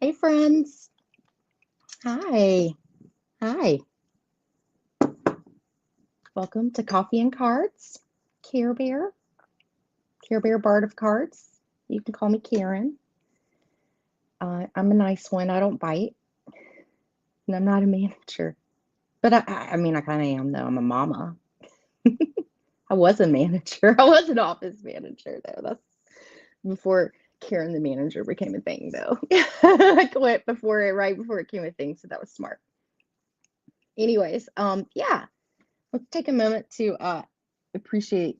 Hey, friends. Hi. Hi. Welcome to Coffee and Cards. Care Bear. Care Bear Bard of Cards. You can call me Karen. I'm a nice one. I don't bite. And I'm not a manager. But I kind of am, though. I'm a mama. I was a manager. I was an office manager, though. That's before Karen the manager became a thing, though. I quit right before it became a thing. So that was smart. Anyways, yeah. Let's take a moment to appreciate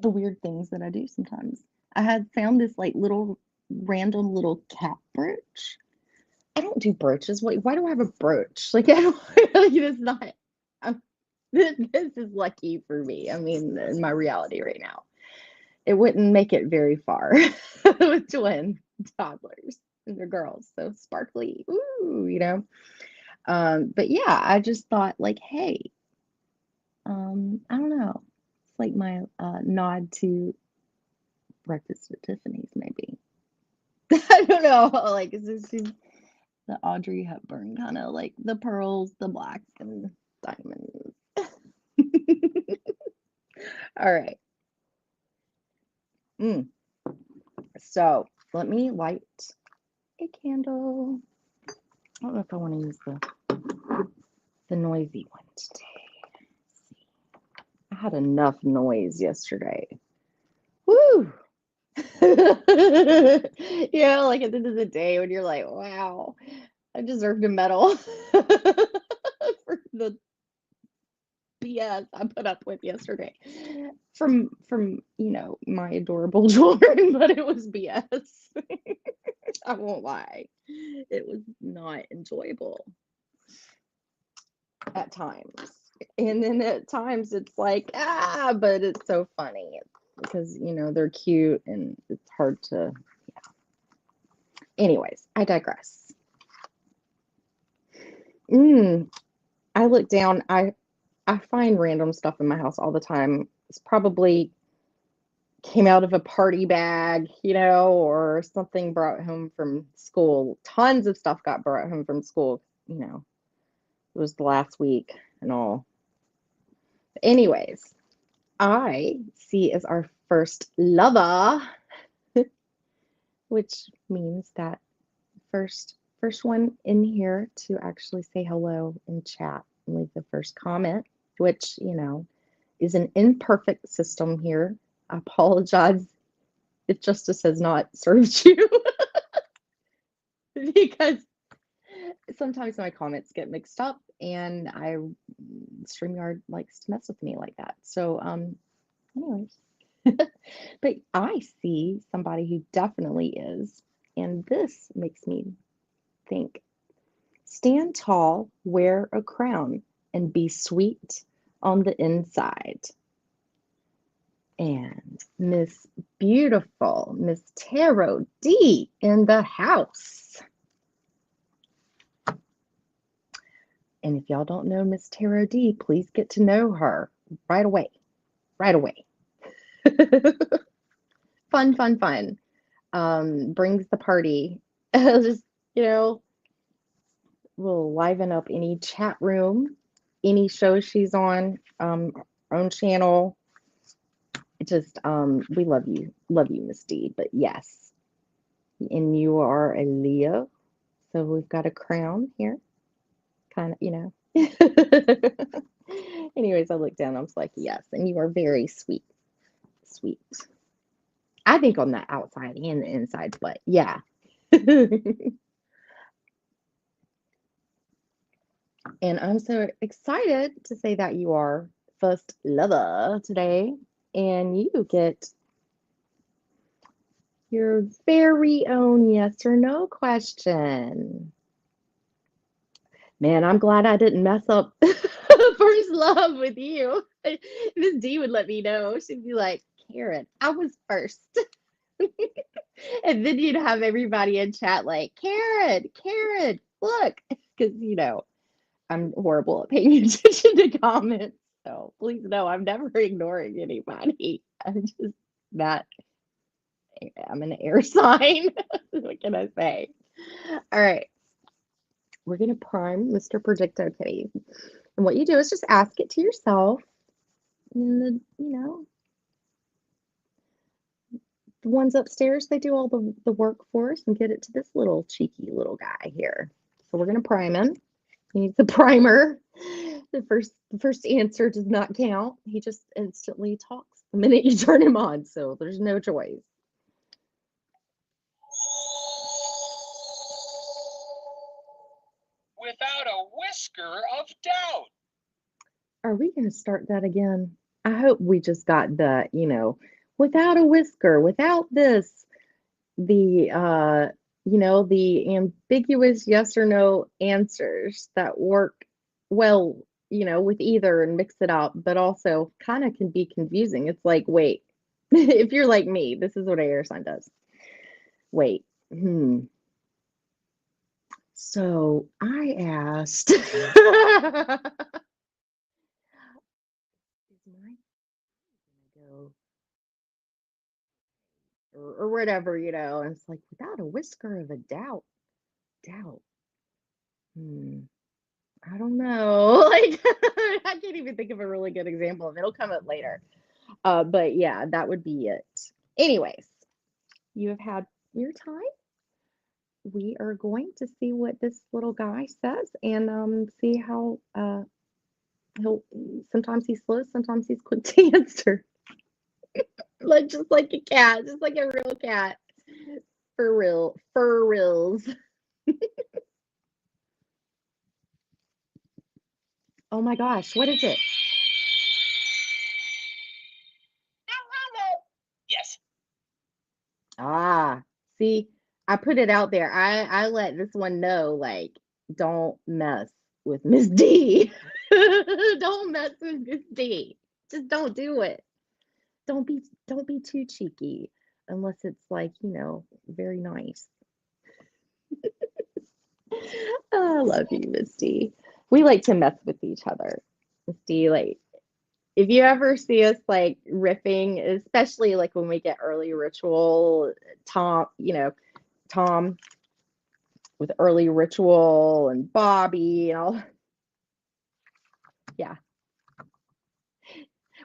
the weird things that I do sometimes. I had found this like little random little cat brooch. I don't do brooches. Why do I have a brooch? Like I don't like it's not I'm, this is lucky for me. I mean, in my reality right now. It wouldn't make it very far with twin toddlers and they're girls. So sparkly. Ooh. But yeah, I just thought like, hey, I don't know. It's like my nod to Breakfast at Tiffany's, maybe. I don't know. Like, is this the Audrey Hepburn kind of like the pearls, the blacks, and diamonds? All right. So let me light a candle. I don't know if I want to use the noisy one today. Let's see. I had enough noise yesterday. Woo! Like at the end of the day when you're like, wow, I deserved a medal for the BS I put up with yesterday from my adorable children, but it was BS. I won't lie. It was not enjoyable at times. And then at times it's like, but it's so funny because they're cute and it's hard to Anyways, I digress. I look down. I find random stuff in my house all the time. It's probably came out of a party bag, or something brought home from school. Tons of stuff got brought home from school. It was the last week and all. Anyways, I see as our first lover, which means that first one in here to actually say hello in chat and leave the first comment, which is an imperfect system here. I apologize if justice has not served you because sometimes my comments get mixed up and StreamYard likes to mess with me like that. So anyways. But I see somebody who definitely is, and this makes me think. Stand tall, wear a crown, and be sweet on the inside. And Miss Beautiful, Miss Tarot D in the house. And if y'all don't know Miss Tarot D, please get to know her right away. Right away. Fun. Brings the party. Just, will liven up any chat room, any show she's on, our own channel. Just we love you, Miss D. But yes, and you are a Leo, so we've got a crown here, kind of. Anyways, I looked down. I was like, yes, and you are very sweet. I think on the outside and the inside, but yeah. And I'm so excited to say that you are first lover today, and you get your very own yes or no question. Man, I'm glad I didn't mess up first love with you. Miss D would let me know. She'd be like, Karen, I was first. And then you'd have everybody in chat like, Karen, look. Because, I'm horrible at paying attention to comments. So please know I'm never ignoring anybody. I'm an air sign. What can I say? All right, we're gonna prime Mr. Predicto Kitty. And what you do is just ask it to yourself. And the ones upstairs, they do all the work for us and get it to this little cheeky little guy here. So we're gonna prime him. He needs a primer. The first answer does not count. He just instantly talks the minute you turn him on, so there's no choice. Without a whisker of doubt. Are we going to start that again? I hope we just got the, without a whisker, without this, the ambiguous yes or no answers that work well, with either and mix it up, but also kind of can be confusing. It's like, wait, if you're like me, this is what a air sign does. Wait, So I asked, is mine gonna go or whatever, and it's like without a whisker of a doubt. I don't know. Like I can't even think of a really good example of it. It'll come up later. But yeah, that would be it. Anyways, you have had your time. We are going to see what this little guy says and see how he'll sometimes he's slow, sometimes he's quick to answer. Like just like a cat, just like a real cat. For real. For reals. Oh my gosh, what is it? Yes. Ah, see, I put it out there. I let this one know, like, don't mess with Miss D. Don't mess with Miss D. Just don't do it. Don't be too cheeky unless it's like, very nice. I love you, Miss D. We like to mess with each other. Miss D, like, if you ever see us like riffing, especially like when we get early ritual, Tom with early ritual and Bobby and all, yeah,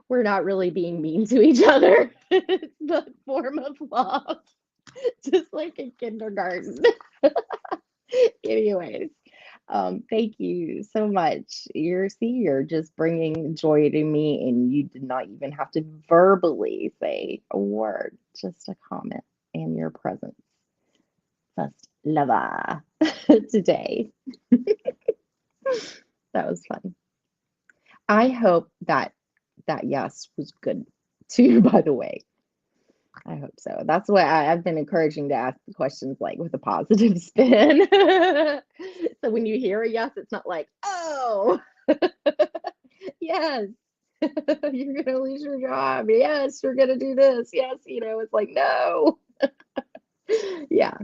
we're not really being mean to each other. It's the form of love, just like in kindergarten. Anyways, thank you so much. You're just bringing joy to me, and you did not even have to verbally say a word, just a comment and your presence. Just lava today. That was fun. I hope that yes was good too, by the way. I hope so. That's what I've been encouraging to ask the questions like with a positive spin. So when you hear a yes, it's not like, oh, yes, you're going to lose your job. Yes, you're going to do this. Yes, it's like, no. Yeah.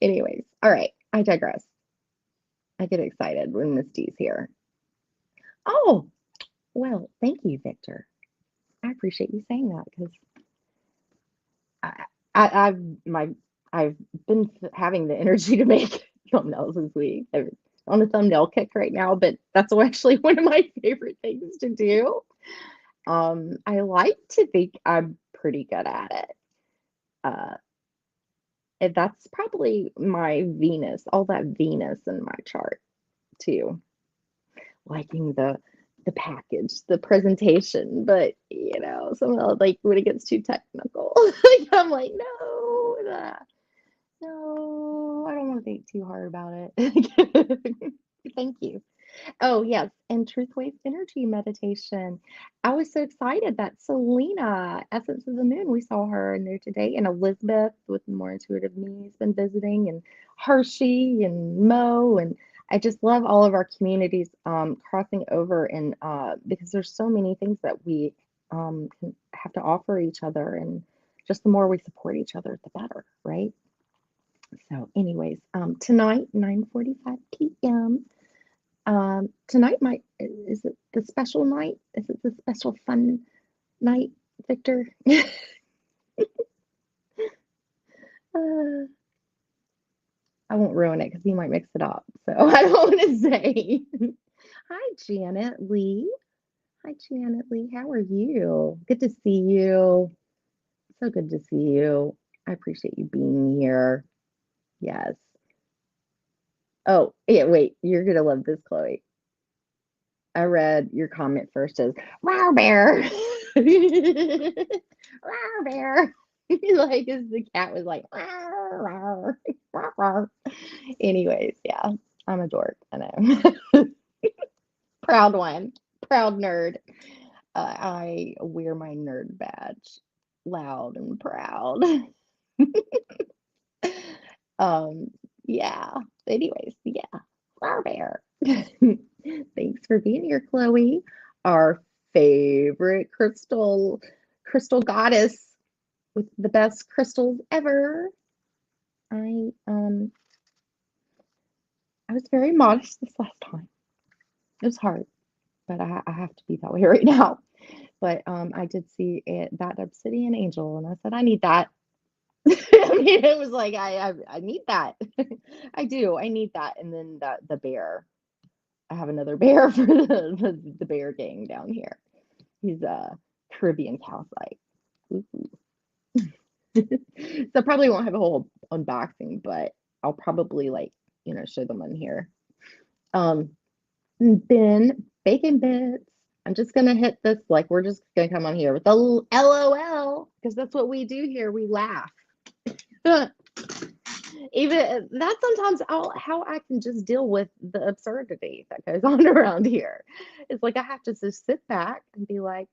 Anyways, all right. I digress. I get excited when Misty's here. Oh, well, thank you, Victor. I appreciate you saying that because I, I've I've been having the energy to make thumbnails this week. I'm on a thumbnail kick right now, but that's actually one of my favorite things to do. I like to think I'm pretty good at it. Uh, and that's probably my Venus, all that Venus in my chart too. Liking the package, the presentation, but somehow like when it gets too technical, like I'm like, no, no, I don't want to think too hard about it. Thank you. Oh, yes. And Truth Waves Energy Meditation. I was so excited that Selena, Essence of the Moon, we saw her in there today. And Elizabeth with More Intuitive Me has been visiting, and Hershey and Mo. And I just love all of our communities crossing over. And because there's so many things that we can have to offer each other. And just the more we support each other, the better, right? So, anyways, tonight, 9:45 p.m. Tonight is it the special night? Is it the special fun night, Victor? uh, I won't ruin it because he might mix it up. So I don't want to say. Hi, Janet Lee. Hi, Janet Lee. How are you? Good to see you. So good to see you. I appreciate you being here. Yes. Oh, yeah, wait. You're going to love this, Chloe. I read your comment first as "Rawr bear." Rawr bear. Like as the cat was like "Rawr, rawr, rawr, rawr." Anyways, yeah, I'm a dork. I know. Proud one. Proud nerd. I wear my nerd badge loud and proud. Um, yeah. Anyways, yeah. Flower bear. Thanks for being here, Chloe. Our favorite crystal goddess with the best crystals ever. I um I was very modest this last time. It was hard, but I have to be that way right now. But I did see that obsidian angel, and I said I need that. I mean, it was like I need that. I do. I need that. And then the bear. I have another bear for the bear gang down here. He's a Caribbean calcite. So probably won't have a whole unboxing, but I'll probably like, show them on here. Ben, bacon bits. I'm just gonna hit this, like we're just gonna come on here with the LOL because that's what we do here. We laugh. Even that's sometimes how I can just deal with the absurdity that goes on around here. It's like I have to just sit back and be like,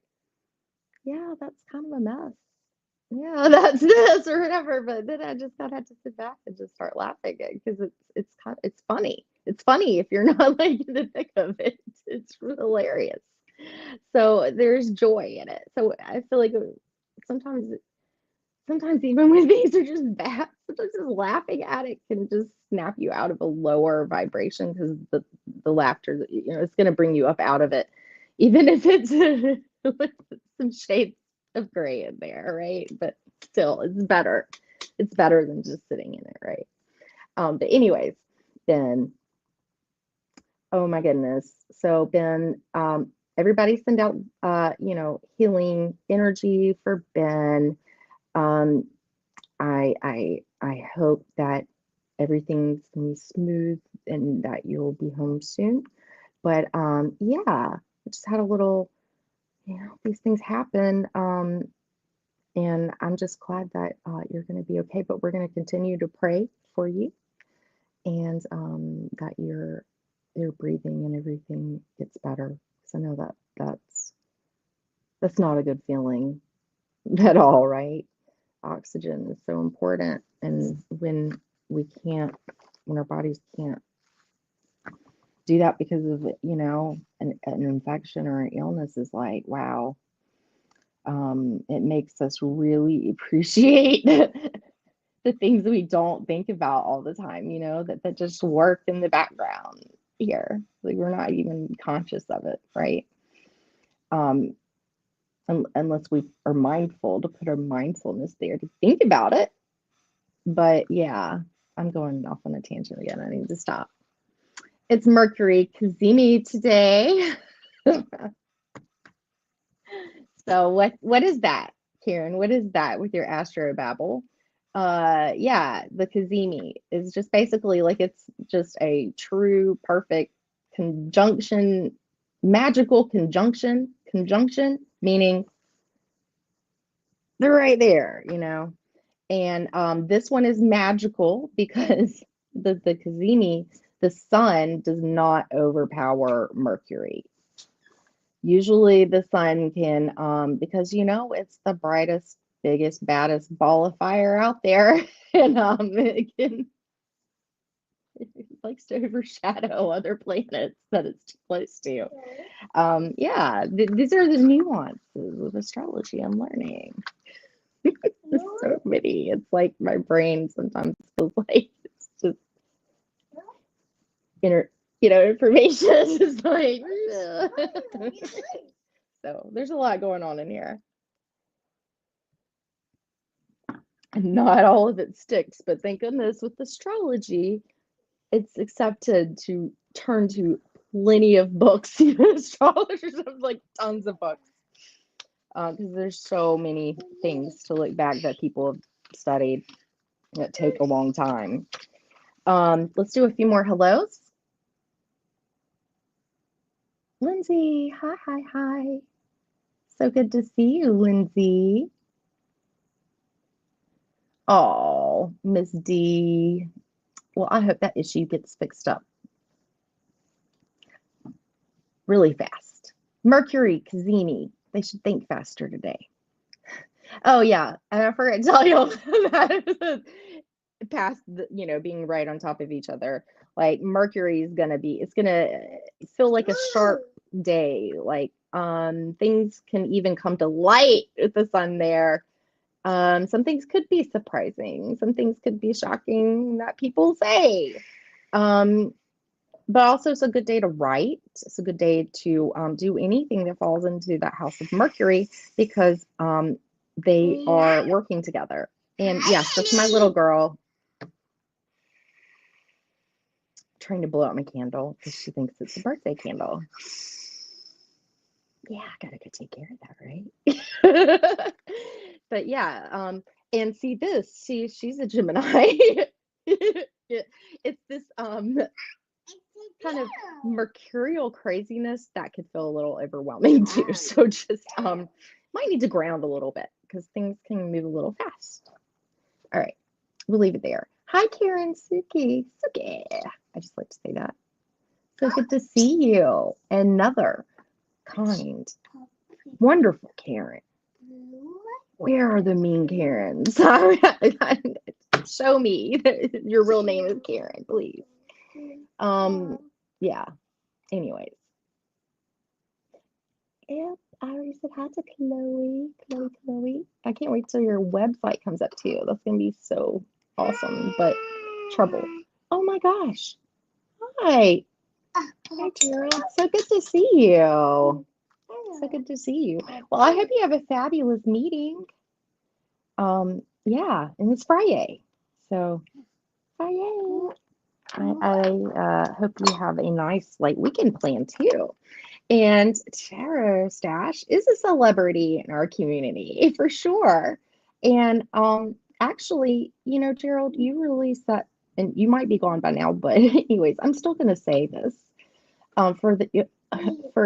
yeah, that's kind of a mess. Yeah, that's this or whatever. But then I just kind of have to sit back and just start laughing because it's funny. It's funny if you're not like in the thick of it. It's hilarious. So there's joy in it. So I feel like sometimes even when things are just bad, sometimes just laughing at it can just snap you out of a lower vibration because the laughter, it's going to bring you up out of it, even if it's with some shades of gray in there, right? But still, it's better. It's better than just sitting in it, right? But anyways, Ben, oh my goodness. So Ben, everybody send out, healing energy for Ben. Um, I hope that everything's gonna be smooth and that you'll be home soon. But yeah, I just had a little, these things happen. And I'm just glad that you're gonna be okay. But we're gonna continue to pray for you and that your breathing and everything gets better. Because I know that that's not a good feeling at all, right? Oxygen is so important, and when our bodies can't do that because of an infection or an illness, is like, wow. It makes us really appreciate the things we don't think about all the time, that just work in the background here, like we're not even conscious of it, right? um Unless we are mindful to put our mindfulness there to think about it. But yeah, I'm going off on a tangent again. I need to stop. It's Mercury Kazemi today. So what is that, Karen? What is that with your astro babble? Yeah, the Kazemi is just basically like it's just a true perfect conjunction, magical conjunction, meaning they're right there, And this one is magical because the Kazemi, the sun does not overpower Mercury. Usually the sun can, because it's the brightest, biggest, baddest ball of fire out there, and it likes to overshadow other planets that it's too close to. Yeah, these are the nuances of astrology I'm learning. So many. It's like my brain sometimes feels like it's just inner, information. It's just like, so there's a lot going on in here. Not all of it sticks, but thank goodness with astrology, it's accepted to turn to plenty of books. Astrologers have like tons of books because there's so many things to look back that people have studied that take a long time. Let's do a few more hellos. Lindsay, hi, hi, hi. So good to see you, Lindsay. Oh, Miss D. Well, I hope that issue gets fixed up really fast. Mercury, Kazini, they should think faster today. Oh yeah, and I forgot to tell you that past being right on top of each other. Like Mercury is it's gonna feel like a sharp day. Like things can even come to light with the sun there. Some things could be surprising. Some things could be shocking that people say. But also it's a good day to write. It's a good day to do anything that falls into that house of Mercury because they are working together. And yes, that's my little girl trying to blow out my candle because she thinks it's a birthday candle. Yeah, I gotta go take care of that, right? But yeah, and see this, she's a Gemini. It's this kind of mercurial craziness that could feel a little overwhelming too. So just might need to ground a little bit because things can move a little fast. All right, we'll leave it there. Hi, Karen, Suki. I just like to say that. So good to see you. Another kind, wonderful Karen. Where are the mean Karens? Show me your real name is Karen, please. Yeah. Anyways. Yep, I already said hi to Chloe. Chloe. I can't wait till your website comes up too. That's gonna be so awesome, but trouble. Oh my gosh. Hi. Hi, Gerald. So good to see you. So good to see you. Well, I hope you have a fabulous meeting. Yeah, and it's FRI-YAY. So, FRI-YAY. I hope you have a nice weekend plan too. And Tara Stash is a celebrity in our community for sure. And actually, Gerald, you really set, and you might be gone by now, but anyways, I'm still going to say this for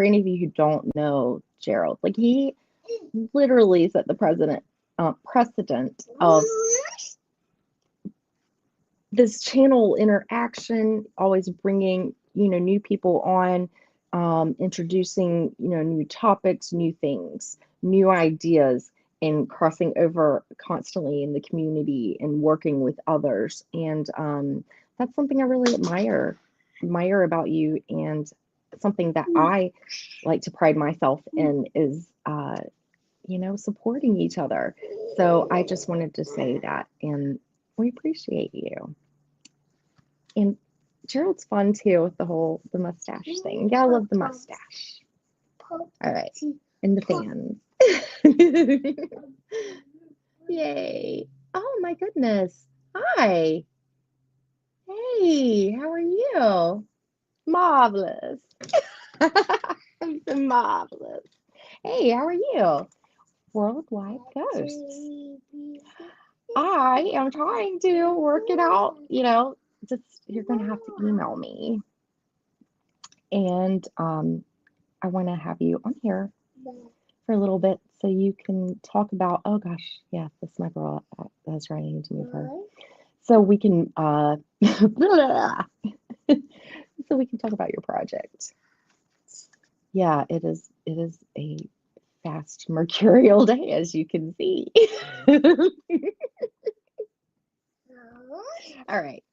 any of you who don't know Gerald, he literally set the precedent of this channel interaction, always bringing new people on, introducing new topics, new things, new ideas, and crossing over constantly in the community and working with others. And that's something I really admire about you, and something that I like to pride myself in is supporting each other. So I just wanted to say that, and we appreciate you. And Gerald's fun too with the mustache thing. Yeah, I love the mustache. All right, and the fans. Yay! Oh my goodness! Hi. Hey, how are you? Marvelous. I'm so marvelous. Hey, how are you? Worldwide Ghosts. I am trying to work it out. Just you're gonna have to email me, and I want to have you on here for a little bit so you can talk about. Oh gosh, yeah, this is my girl. That's right. I need to move her. So we can so we can talk about your project. Yeah, it is a fast mercurial day, as you can see. All right.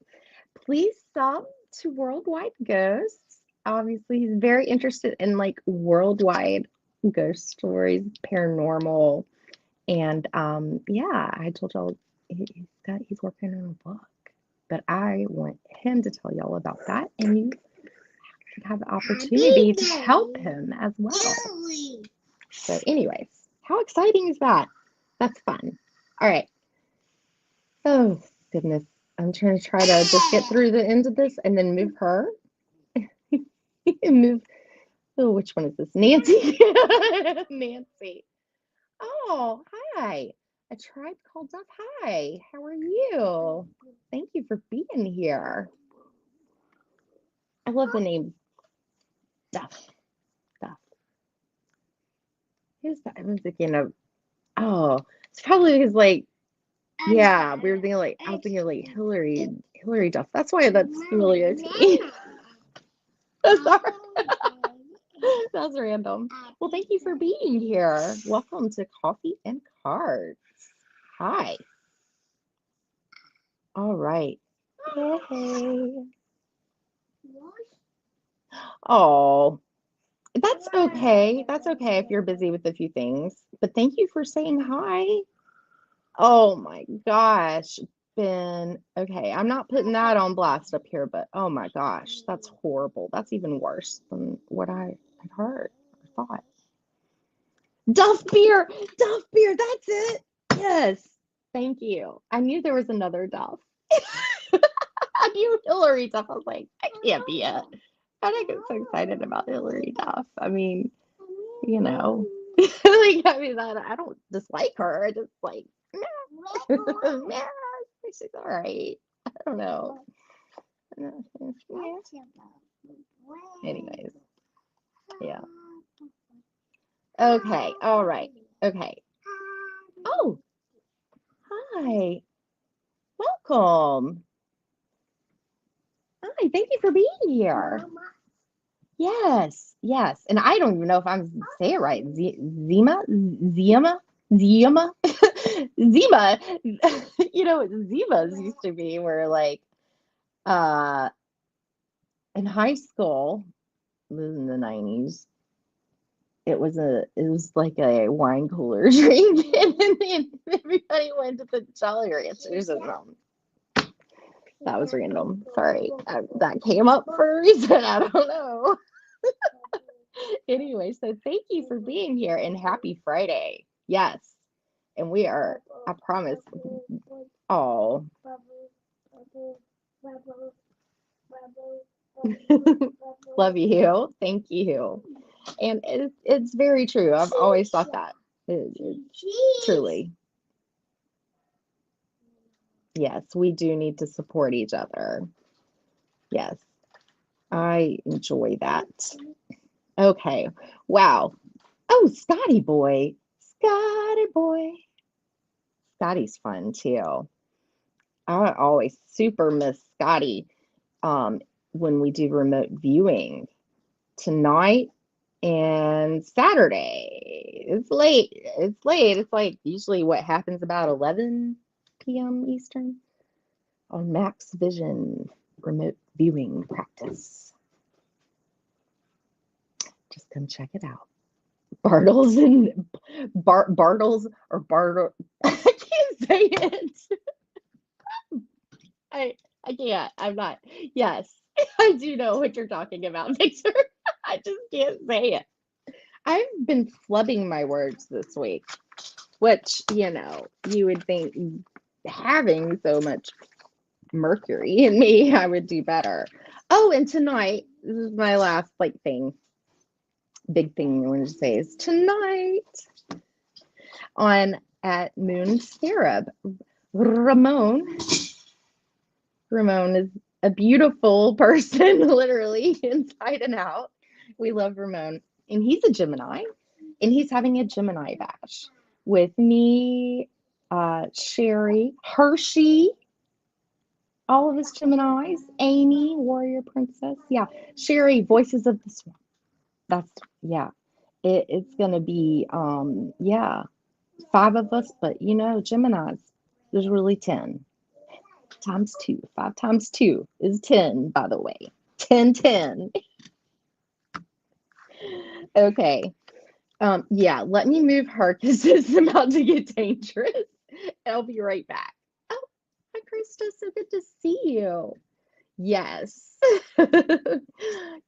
Please stop to Worldwide Ghosts. Obviously, he's very interested in worldwide ghost stories, paranormal, and yeah, I told y'all he's working on a book, but I want him to tell y'all about that, and you should have the opportunity to help him as well. So, anyways, how exciting is that? That's fun. All right. Oh, goodness. I'm trying to just get through the end of this and then move her. Move. Oh, which one is this? Nancy. Nancy. Oh, hi. A tribe called Duff. Hi. How are you? Thank you for being here. I love the name Duff. Duff. Who's that? I was thinking of. Oh, it's probably because yeah, we were thinking I was thinking Hillary Duff. That's why that's familiar to me. Sorry. That's random. Well, thank you for being here. Welcome to Coffee and Cards. Hi. All right. Hey. Oh, that's okay. That's okay if you're busy with a few things. But thank you for saying hi. Oh my gosh, Ben. Okay, I'm not putting that on blast up here, but oh my gosh, that's horrible. That's even worse than what I had heard or thought. Duff beer, Duff beer, that's it. Yes, thank you. I knew there was another Duff. I knew Hillary Duff. I was like, I can't be it. How did I get so excited about Hillary Duff? I mean, you know, that I don't dislike her. I just yeah, she's all right. I don't know. Yeah. Anyways, yeah. Okay, all right. Okay. Oh, hi. Welcome. Hi, thank you for being here. Yes, yes. And I don't even know if I'm saying it right. Zima? Zima? Zima? Zima. You know what Zimas used to be were uh in high school, this was in the 90s. It was like a wine cooler drink, and then everybody went to put Jolly Ranchers in them. That was random. Sorry, that came up for a reason. I don't know. Anyway, so thank you for being here and happy Friday. Yes, and we are. I promise. Oh. Love you. Thank you. And it's very true. I've always thought that. Truly. Yes, we do need to support each other. Yes, I enjoy that. Okay. Wow. Oh, Scotty boy. Scotty boy. Scotty's fun too. I always super miss Scotty when we do remote viewing tonight and Saturday. It's late. It's late. It's like usually what happens about 11 p.m. Eastern on Max Vision remote viewing practice. Just come check it out. Bartles and Bartles or Bartle. I can't say it. I can't. I'm not. Yes, I do know what you're talking about, Victor. I just can't say it. I've been flubbing my words this week, which, you would think having so much mercury in me, I would do better. Oh, and tonight, this is my last big thing I wanted to say is tonight at Moon Scarab, Ramon is a beautiful person, literally inside and out. We love Ramon, and he's a Gemini, and he's having a Gemini bash with me, Sherry, Hershey, all of us Geminis, Amy, Warrior Princess, yeah, Sherry, Voices of the Swamp. That's yeah. It's gonna be yeah, 5 of us, but Geminis, there's really 10 times 2. 5 times 2 is 10, by the way. 10, 10. Okay. Yeah, let me move her because this is about to get dangerous. I'll be right back. Oh, hi, Krista. So good to see you. Yes.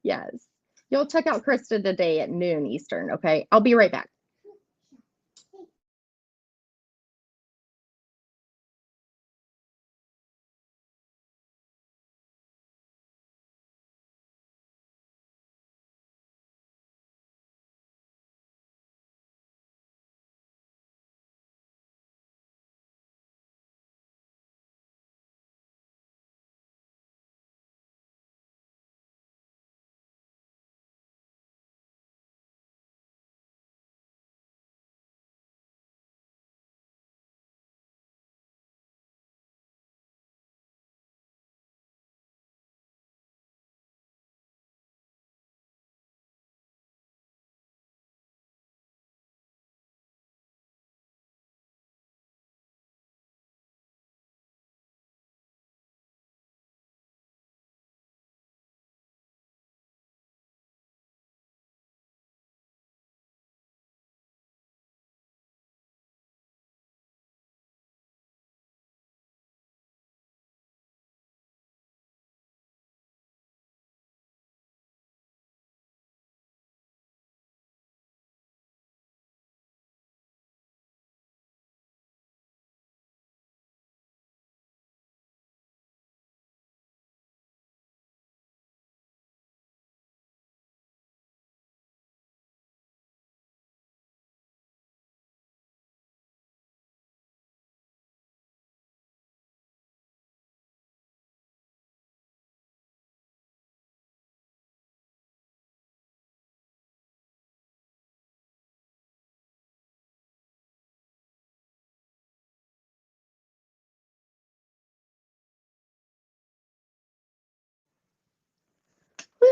Yes. You'll check out Krista today at noon Eastern, okay? I'll be right back.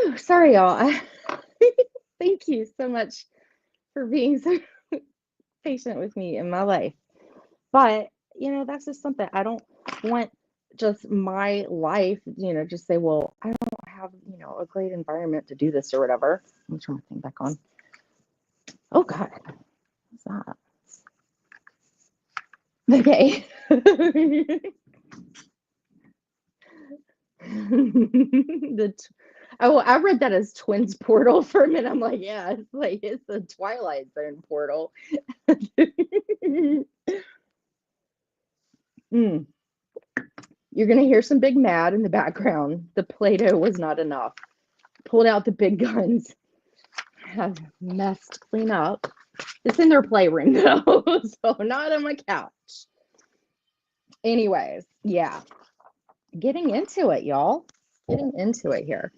Whew, sorry, y'all. Thank you so much for being so patient with me in my life. But, that's just something I don't want just my life, just say, well, I don't have, a great environment to do this or whatever. Let me turn my thing back on. Oh, God. What's that? Okay. I read that as Twins Portal for a minute. I'm like, yeah, it's the Twilight Zone portal. Mm. You're gonna hear some big mad in the background. The Play-Doh was not enough. Pulled out the big guns. Have messed clean up. It's in their playroom though, so not on my couch. Anyways, yeah, getting into it, y'all. Getting into it here.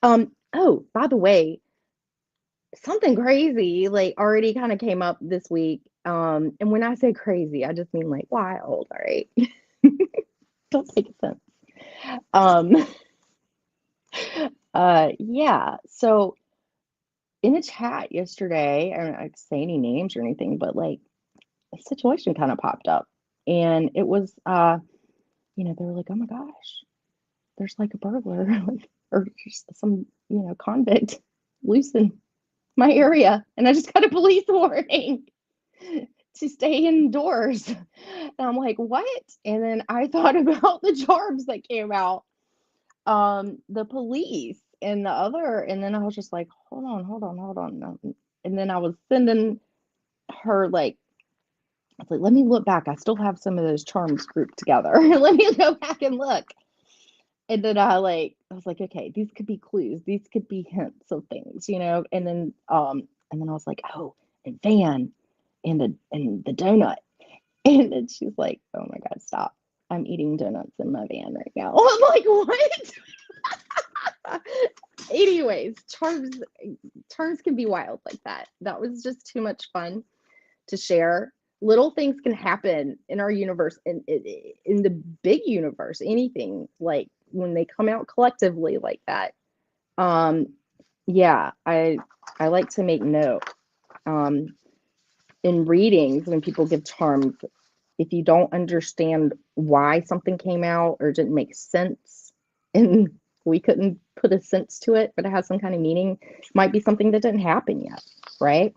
Oh, by the way, something crazy like already kind of came up this week. And when I say crazy, I just mean like wild, all right? Don't take offense. Um, yeah. So in the chat yesterday, I don't like say any names or anything, but like a situation kind of popped up, and it was, they were like, "Oh my gosh, there's like a burglar, or just some, convict loose in my area," and I just got a police warning to stay indoors. And I'm like, what? And then I thought about the charms that came out, the police and the other, and then I was just like, hold on. And then I was sending her like, I was like, let me look back. I still have some of those charms grouped together. Let me go back and look. And then I was like, okay, these could be clues. These could be hints of things, and then I was like, oh, and van and the donut. And then she's like, oh my God, stop. I'm eating donuts in my van right now. I'm like, what? Anyways, charms can be wild like that. That was just too much fun to share. Little things can happen in our universe, in the big universe, anything like when they come out collectively like that. Yeah, I like to make note. In readings, when people give charms, if you don't understand why something came out or didn't make sense, and we couldn't put a sense to it, but it has some kind of meaning, might be something that didn't happen yet, right?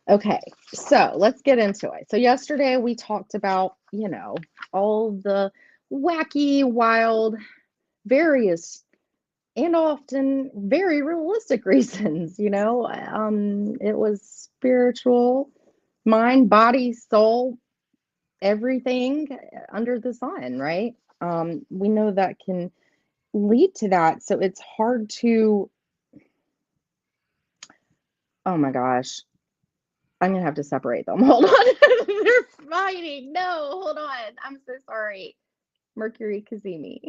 Okay, so let's get into it. So yesterday we talked about, all the wacky, wild, various, and often very realistic reasons, it was spiritual, mind, body, soul, everything under the sun, right? We know that can lead to that. So it's hard to, oh my gosh, I'm gonna have to separate them. Hold on. They're fighting. No, hold on. I'm so sorry. Mercury Kazemi.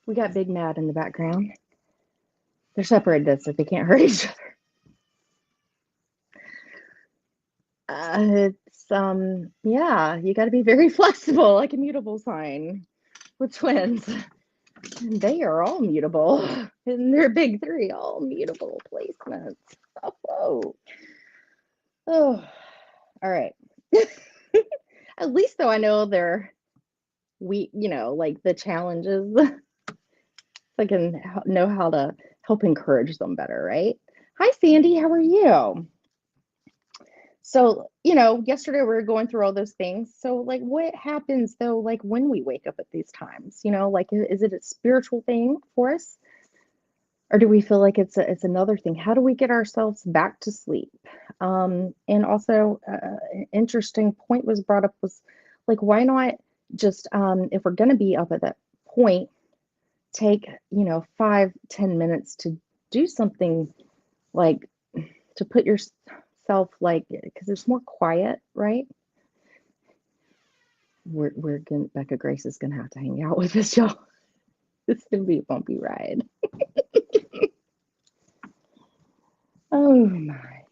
We got Big Mad in the background. They're separated so they can't hurt each other. It's yeah, you got to be very flexible, like a mutable sign with twins. They are all mutable. And they're big three, all mutable placements. Oh, oh, all right. At least though I know they're like the challenges. I can know how to help encourage them better, right? Hi, Sandy. How are you? So, yesterday we were going through all those things. So, like, what happens though, like when we wake up at these times? Like, is it a spiritual thing for us, or do we feel like it's another thing? How do we get ourselves back to sleep? And also, an interesting point was brought up was like, why not just if we're going to be up at that point, take 5-10 minutes to do something like to put yourself like because it's more quiet, right? We're gonna Becca Grace is gonna have to hang out with us, y'all. It's gonna be a bumpy ride. Oh my.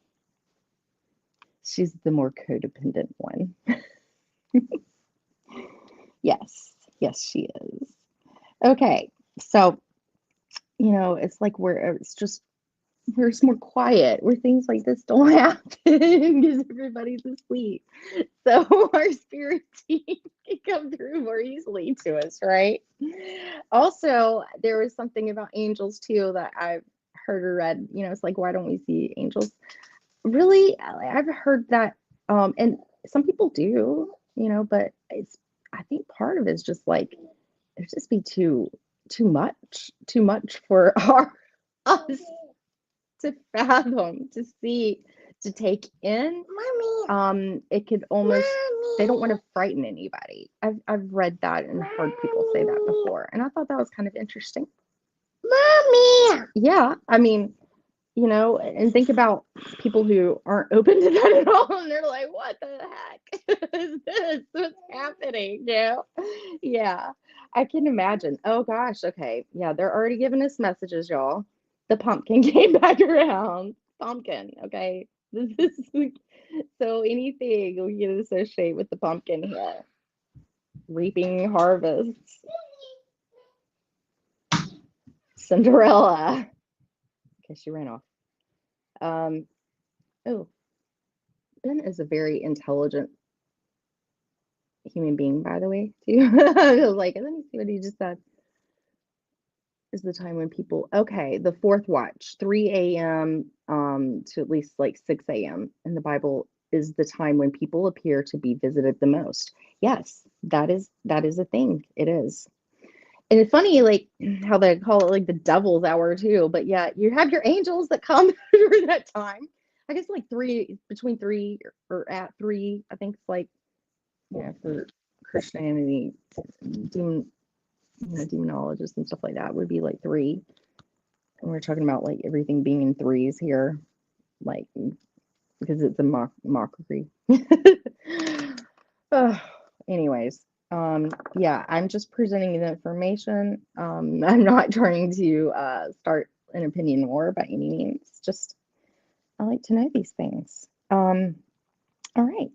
She's the more codependent one. Yes, yes, she is. Okay, so it's like we're just more quiet, where things like this don't happen because everybody's asleep. So our spirit team can come through more easily to us, right? Also, there was something about angels too that I've heard or read. It's like, why don't we see angels? Really, I've heard that, and some people do, but I think part of it is just like it just be too much for us to fathom, to see, to take in. It could almost they don't want to frighten anybody. I've read that and heard people say that before, and I thought that was kind of interesting. Mommy. Yeah, I mean, and think about people who aren't open to that at all, and they're like, "What the heck is this? What's happening?" Yeah, I can imagine. Oh gosh, okay, yeah, they're already giving us messages, y'all. The pumpkin came back around. Pumpkin, okay. This is so anything we can associate with the pumpkin here. Reaping harvests. Cinderella. Okay, she ran off. Um, oh, Ben is a very intelligent human being, by the way, too. I was like, let me see what he just said. Is the time when people, okay, the fourth watch, 3 a.m. To at least like 6 a.m. in the Bible is the time when people appear to be visited the most. Yes, that is a thing. It is. And it's funny, like how they call it like the devil's hour too. But yeah, you have your angels that come through that time. I guess like between three or at three. I think it's like for Christianity, demonologists and stuff like that would be like three. And we're talking about like everything being in threes here, like because it's a mockery. Anyways, yeah, I'm just presenting the information. I'm not trying to start an opinion war by any means. Just I like to know these things. All right.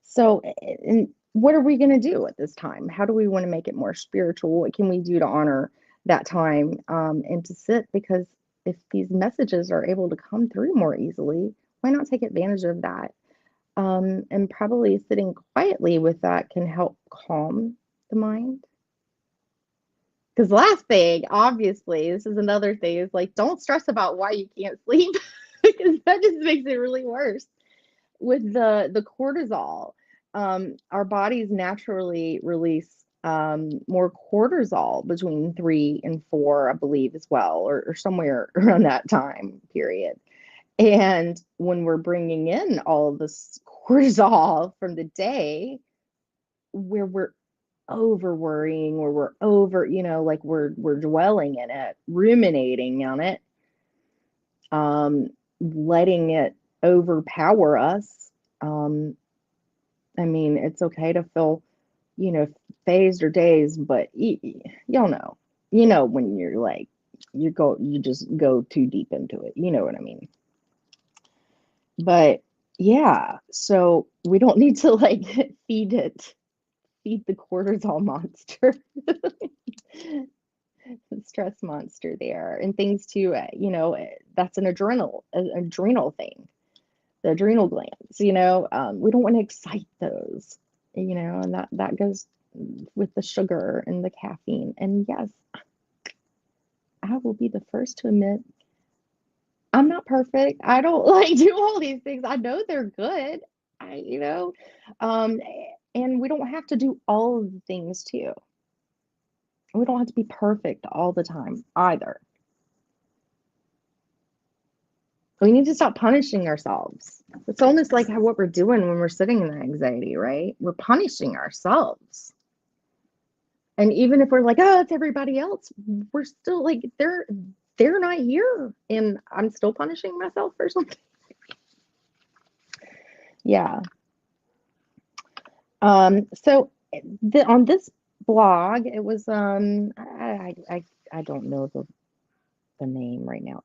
So, and what are we going to do at this time? How do we want to make it more spiritual? What can we do to honor that time and to sit? Because if these messages are able to come through more easily, why not take advantage of that? And probably sitting quietly with that can help calm the mind. Because last thing, obviously, this is another thing, is like don't stress about why you can't sleep because that just makes it really worse. With the cortisol, our bodies naturally release more cortisol between 3 and 4, I believe, as well, or somewhere around that time period. And when we're bringing in all of this cortisol from the day, where we're over worrying, or we're over, like we're dwelling in it, ruminating on it, letting it overpower us. I mean, it's okay to feel, phased or dazed, but y'all know, when you're like, you just go too deep into it. You know what I mean? But yeah, so we don't need to like feed the cortisol monster. stress monster there, and things to, that's an adrenal thing, the adrenal glands, we don't want to excite those, and that goes with the sugar and the caffeine. And yes, I will be the first to admit I'm not perfect. I don't like do all these things. I know they're good. I, you know, um, and we don't have to do all of the things too. We don't have to be perfect all the time either. We need to stop punishing ourselves. It's almost like what we're doing when we're sitting in anxiety, right? We're punishing ourselves. And even if we're like, oh, it's everybody else, we're still like they're not here, and I'm still punishing myself for something. Yeah. So on this blog, it was I don't know the name right now.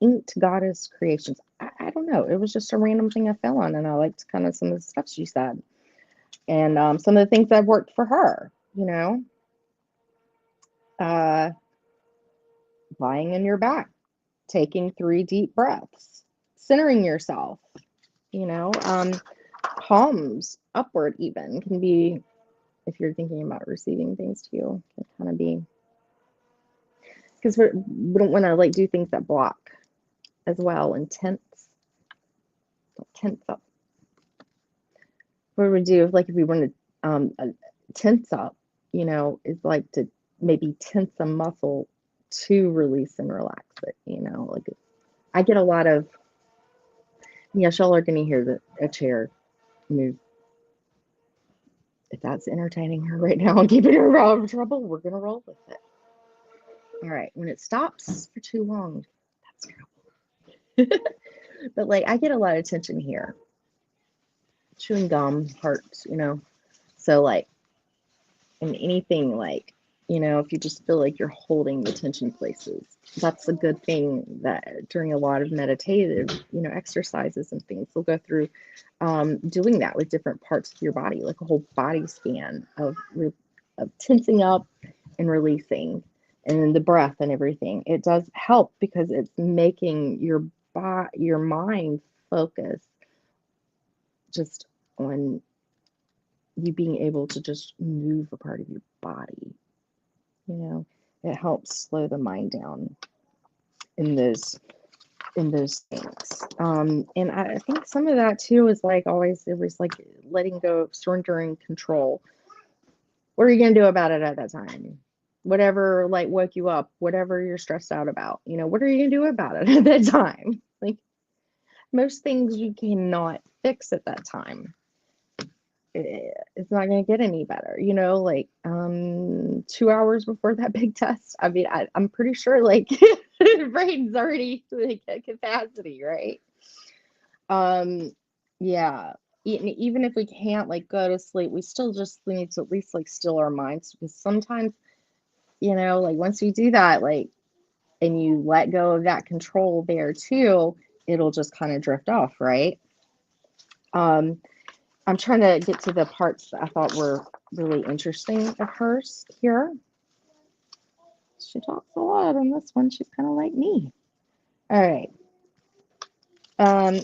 Inked Goddess Creations. I don't know. It was just a random thing I fell on, and I liked kind of some of the stuff she said, and some of the things that worked for her. Uh, lying in your back, taking 3 deep breaths, centering yourself. Palms upward even can be, if you're thinking about receiving things to you, can kind of be, because we don't want to like do things that block as well, and tense up. What we do if we want to tense up, is like to maybe tense a muscle to release and relax it. Like I get a lot of, yes, y'all are going to hear a chair move. If that's entertaining her right now and keeping her out of trouble, we're going to roll with it. All right. When it stops for too long, that's trouble. But like I get a lot of tension here. Chewing gum hurts, So like, and anything like, if you just feel like you're holding the tension places, that's a good thing that during a lot of meditative, exercises and things, we'll go through doing that with different parts of your body, like a whole body scan of tensing up and releasing, and then the breath and everything. It does help because it's making your mind focus just on you being able to just move a part of your body. It helps slow the mind down in those things. And I think some of that too is like always, it was like letting go, surrendering control. What are you gonna do about it at that time? Whatever like woke you up, whatever you're stressed out about, what are you gonna do about it at that time? Like most things you cannot fix at that time. It's not going to get any better, like 2 hours before that big test. I mean, I'm pretty sure like the brain's already like at capacity, right? Yeah. Even if we can't like go to sleep, we still just need to at least like still our minds, because sometimes, like once you do that, like, and you let go of that control there too, it'll just kind of drift off, right? I'm trying to get to the parts that I thought were really interesting of hers here. She talks a lot on this one. She's kind of like me. All right.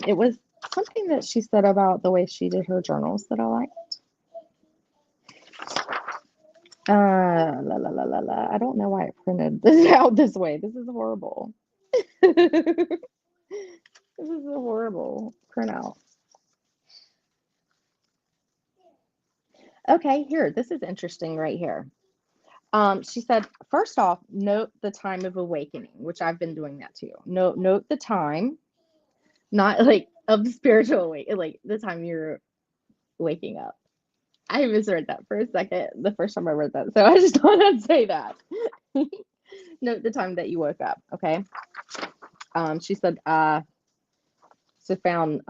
It was something that she said about the way she did her journals that I liked. La, la, la, la, la. I don't know why I printed this out this way. This is horrible. This is a horrible printout. Okay, here. This is interesting right here. She said, first off, note the time of awakening, which I've been doing that too. Note the time, not like of the spiritual awakening, like the time you're waking up. I misread that for a second, the first time I read that, so I just thought I'd say that. Note the time that you woke up, okay? She said, so found,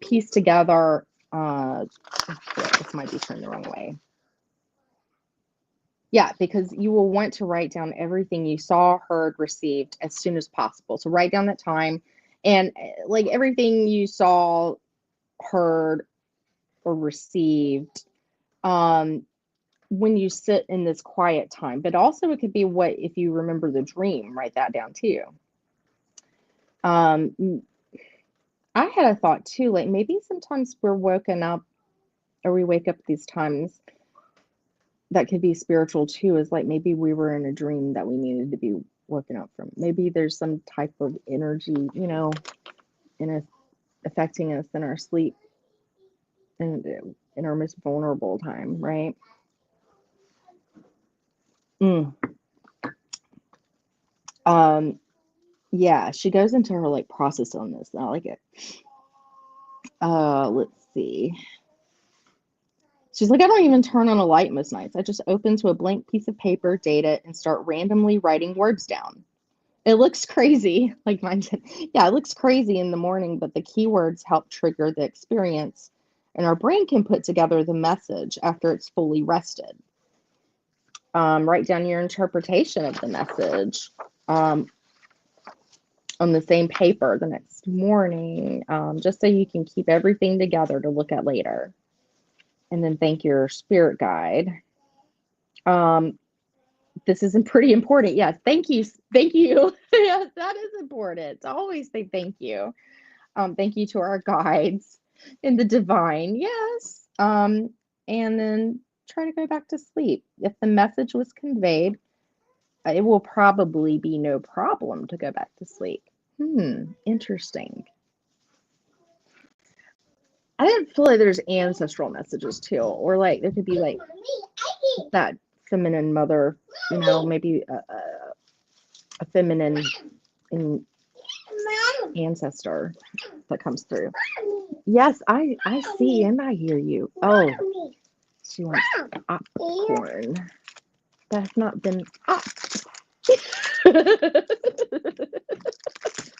piece together, this might be turned the wrong way. Yeah, because you will want to write down everything you saw, heard, received as soon as possible. So write down that time, and like everything you saw, heard, or received, when you sit in this quiet time, but also it could be what if you remember the dream, write that down too. Um, I had a thought too, like maybe sometimes we're woken up or we wake up these times that could be spiritual too, is like maybe we were in a dream that we needed to be woken up from. Maybe there's some type of energy, in us affecting us in our sleep and in our most vulnerable time, right? Mm. Yeah, she goes into her like process on this. I like it. Let's see. She's like, I don't even turn on a light most nights. I just open to a blank piece of paper, date it, and start randomly writing words down. It looks crazy, like mine did. Yeah, it looks crazy in the morning, but the keywords help trigger the experience, and our brain can put together the message after it's fully rested. Write down your interpretation of the message on the same paper the next morning, just so you can keep everything together to look at later. And then thank your spirit guide. This is pretty important. Yes, thank you. Thank you. Yes, that is important. To always say thank you. Thank you to our guides in the divine. Yes. And then try to go back to sleep. If the message was conveyed, it will probably be no problem to go back to sleep. Interesting. I didn't feel like there's ancestral messages too, or like there could be like that feminine mother, maybe a feminine ancestor that comes through. Yes, I see and I hear you. Oh, she wants popcorn. That's not been up.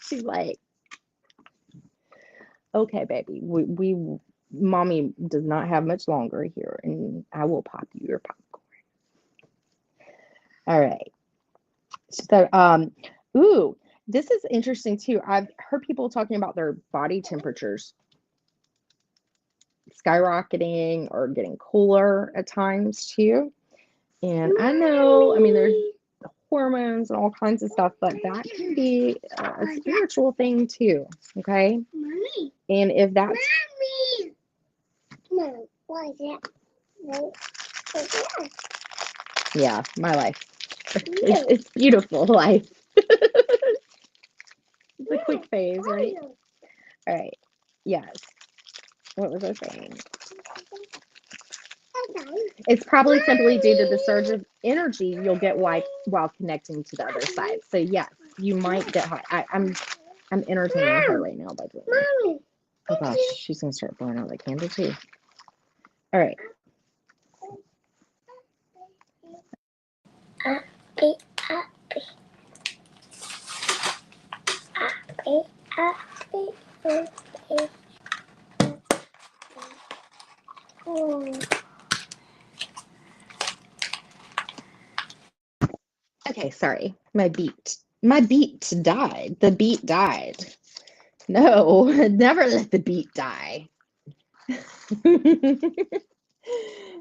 She's like, okay, baby, we mommy does not have much longer here, and I will pop you your popcorn. All right. So, ooh, this is interesting too. I've heard people talking about their body temperatures skyrocketing or getting cooler at times too. And I know, I mean, there's hormones and all kinds of stuff, but that can be a spiritual thing too. Okay. Mommy. And if that's. Mommy. No, what is that? No. Yeah, my life. It's beautiful life. It's a quick phase, right? All right. Yes. What was I saying? It's probably simply due to the surge of energy you'll get while connecting to the other side. So yes, you might get hot. I'm entertaining her right now by doing that. Oh gosh, she's gonna start blowing out that candle too. All right. Okay, sorry. My beat died. The beat died. No, never let the beat die.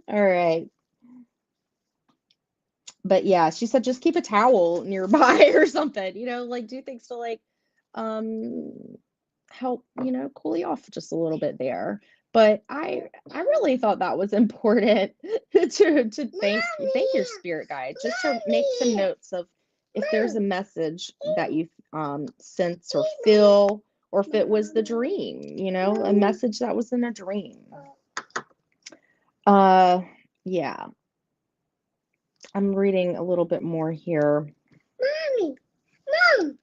All right. But yeah, she said just keep a towel nearby or something, like do things to like help, cool you off just a little bit there. But I really thought that was important to thank your spirit guide, just to make some notes of if there's a message that you sense or feel, or if it was the dream, a message that was in a dream. Yeah. I'm reading a little bit more here. Mommy, Mom.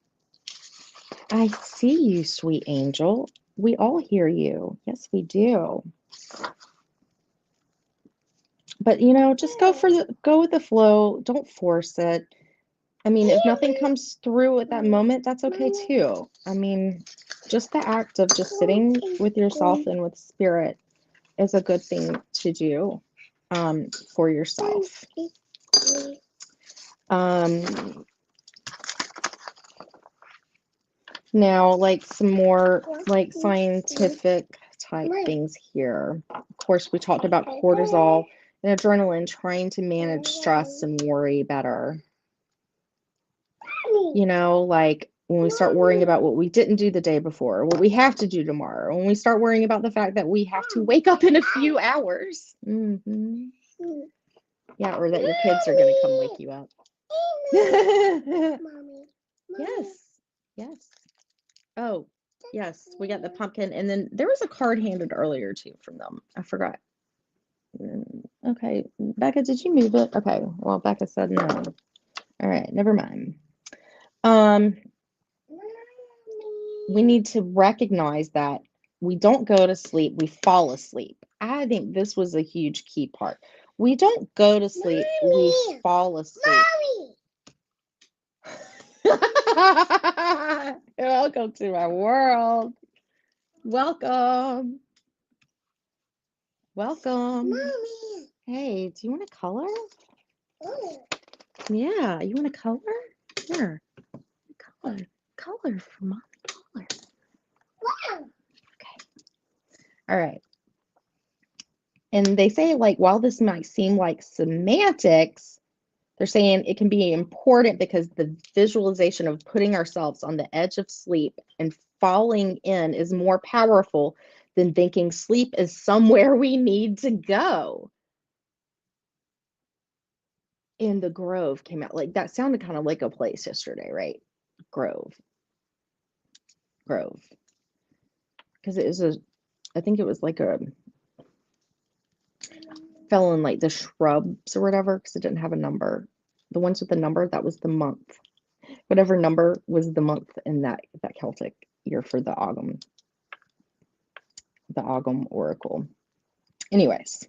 I see you, sweet angel. We all hear you. Yes, we do. But just go with the flow. Don't force it. I mean, if nothing comes through at that moment, that's okay too. I mean, just the act of just sitting with yourself and with spirit is a good thing to do for yourself. Now, like some more like scientific type things here. Of course, we talked about cortisol and adrenaline, trying to manage stress and worry better. You know, like when we start worrying about what we didn't do the day before, what we have to do tomorrow, when we start worrying about the fact that we have to wake up in a few hours. Yeah, or that your kids are going to come wake you up. Mommy. Yes. Yes. Oh, yes. We got the pumpkin. And then there was a card handed earlier too from them. I forgot. Okay. Becca, did you move it? Okay. Well, Becca said no. All right. Never mind. We need to recognize that we don't go to sleep, we fall asleep. I think this was a huge key part. We don't go to sleep, we fall asleep. Welcome to my world. Welcome. Welcome. Mommy. Hey, do you want a color? Oh. Yeah, you want a color? Here. Color for mommy. Color. Wow. Okay. All right. And they say, like, while this might seem like semantics, they're saying it can be important because the visualization of putting ourselves on the edge of sleep and falling in is more powerful than thinking sleep is somewhere we need to go. And the Grove came out. Like, that sounded kind of like a place yesterday, right? Grove. Because it was I think it was like fell in like the shrubs or whatever, because it didn't have a number. The ones with the number, that was the month. Whatever number was the month in that Celtic year for the Ogham Oracle. Anyways,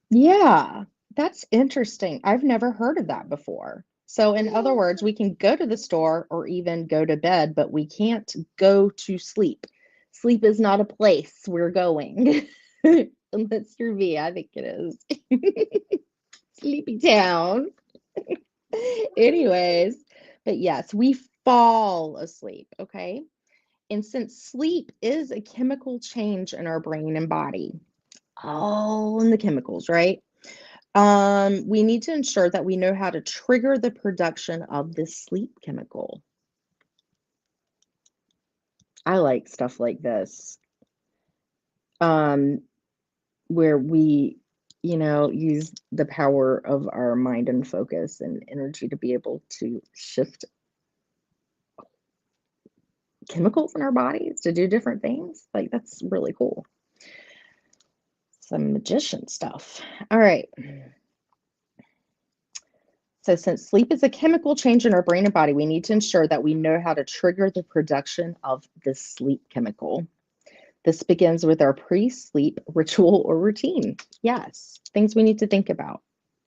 yeah, that's interesting. I've never heard of that before. So in other words, we can go to the store or even go to bed, but we can't go to sleep. Sleep is not a place we're going. Unless you're me, I think it is. Sleepy town. Anyways, but yes, we fall asleep, okay? And since sleep is a chemical change in our brain and body, all in the chemicals, right? We need to ensure that we know how to trigger the production of this sleep chemical. I like stuff like this, where we, use the power of our mind and focus and energy to be able to shift chemicals in our bodies to do different things. Like, that's really cool. Some magician stuff. All right. So since sleep is a chemical change in our brain and body, we need to ensure that we know how to trigger the production of this sleep chemical. This begins with our pre-sleep ritual or routine. Yes, things we need to think about.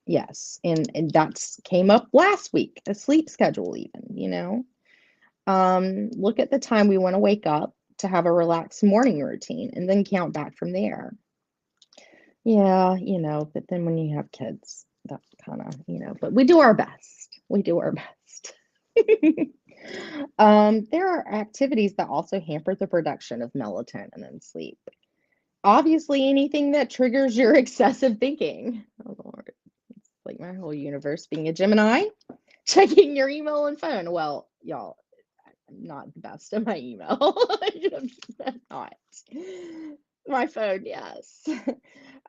Yes, and that's came up last week, a sleep schedule even. Look at the time we want to wake up to have a relaxed morning routine and then count back from there. Yeah, but then when you have kids, that's kind of, but we do our best. We do our best. There are activities that also hamper the production of melatonin in sleep. Obviously, anything that triggers your excessive thinking. Oh, Lord. It's like my whole universe being a Gemini, checking your email and phone. Well, y'all, I'm not the best at my email. I'm not. My phone, yes.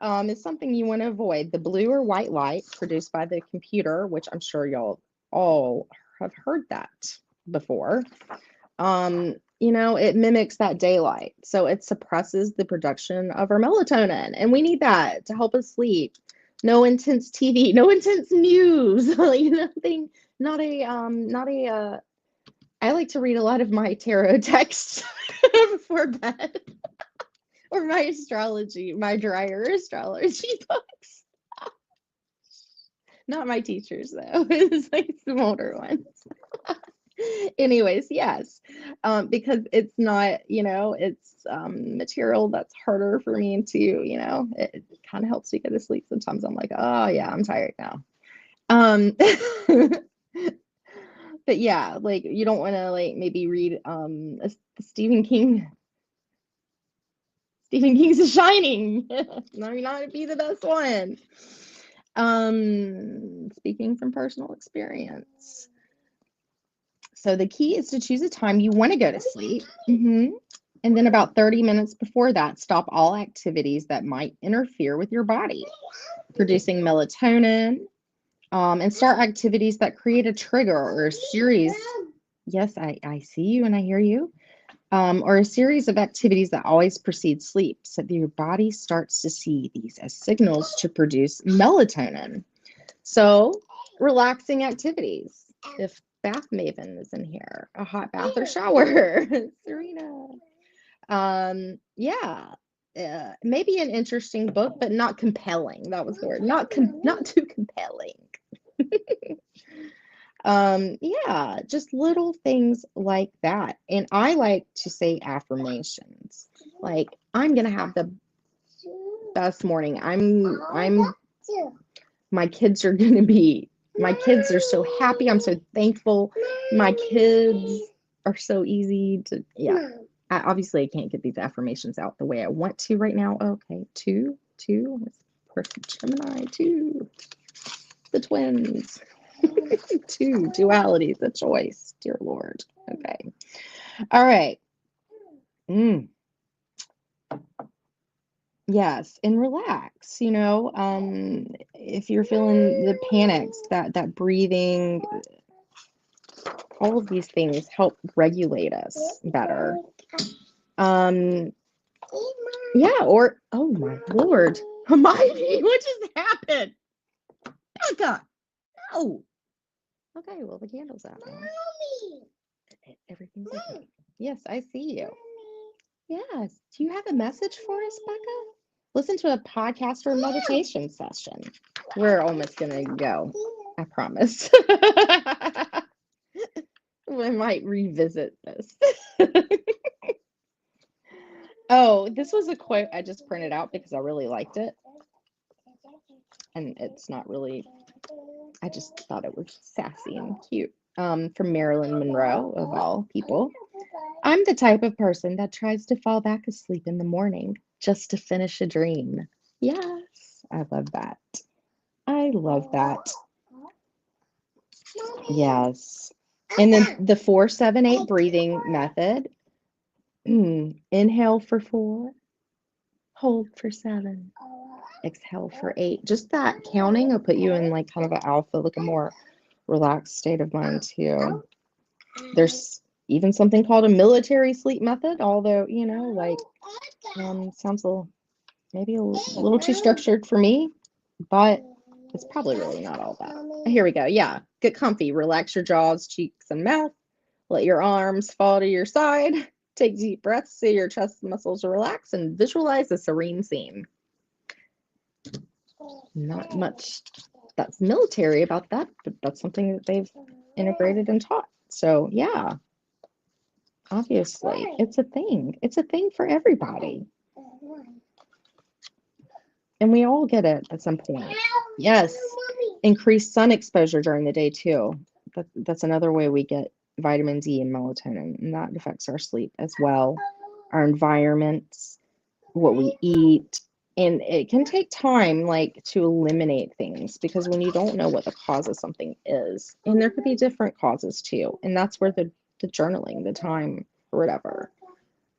Is something you want to avoid. The blue or white light produced by the computer, which I'm sure y'all all have heard that before. It mimics that daylight. So it suppresses the production of our melatonin. And we need that to help us sleep. No intense TV, no intense news, nothing, I like to read a lot of my tarot texts before bed. Or my dryer astrology books. Not my teachers, though. It's like some older ones. Anyways, yes, because it's not, it's material that's harder for me to, it kind of helps me go to sleep. Sometimes I'm like, oh yeah, I'm tired now. But yeah, like you don't want to like maybe read a Stephen King Stephen King's The Shining. Might not be the best one. Speaking from personal experience. So the key is to choose a time you want to go to sleep. And then about 30 minutes before that, stop all activities that might interfere with your body, producing melatonin, and start activities that create a trigger or a series. Yes, I see you and I hear you. Or a series of activities that always precede sleep, so that your body starts to see these as signals to produce melatonin. So, relaxing activities. If Bath Maven is in here, a hot bath or shower, Serena. Yeah, maybe an interesting book, but not compelling. That was the word. Not too compelling. Yeah, just little things like that. And I like to say affirmations. Like, I'm gonna have the best morning. My kids are so happy. I'm so thankful. My kids are so easy to, yeah. Obviously I can't get these affirmations out the way I want to right now. Okay, two, perfect Gemini, two, the twins. Two, duality, the choice, dear Lord. Okay. All right. Yes, and relax, if you're feeling the panics, that breathing, all of these things help regulate us better. Yeah, or, oh my Lord, Hermione, what just happened? Becca, no. Okay, well, the candle's out now. Everything's okay. Yes, I see you. Yes. Do you have a message for us, Becca? Listen to a podcast or a meditation session. We're almost going to go. I promise. We might revisit this. Oh, this was a quote I just printed out because I really liked it. And it's not really, I just thought it was sassy and cute. From Marilyn Monroe, of all people. I'm the type of person that tries to fall back asleep in the morning just to finish a dream. Yes, I love that. I love that. Yes. And then the 4-7-8 breathing method. Inhale for 4, hold for 7, exhale for 8. Just that counting will put you in like kind of an alpha, like a more relaxed state of mind too. There's even something called a military sleep method, although, sounds maybe a little too structured for me, but it's probably really not all that. Here we go. Yeah, get comfy, relax your jaws, cheeks, and mouth. Let your arms fall to your side. Take deep breaths so your chest muscles relax, and visualize a serene scene. Not much that's military about that, but that's something that they've integrated and taught. So yeah, obviously it's a thing. It's a thing for everybody. And we all get it at some point. Yes. Increased sun exposure during the day too. That's another way we get vitamin D and melatonin, and that affects our sleep as well. Our environments, what we eat, and it can take time to eliminate things, because when you don't know what the cause of something is, and there could be different causes too, and that's where the journaling, the time or whatever,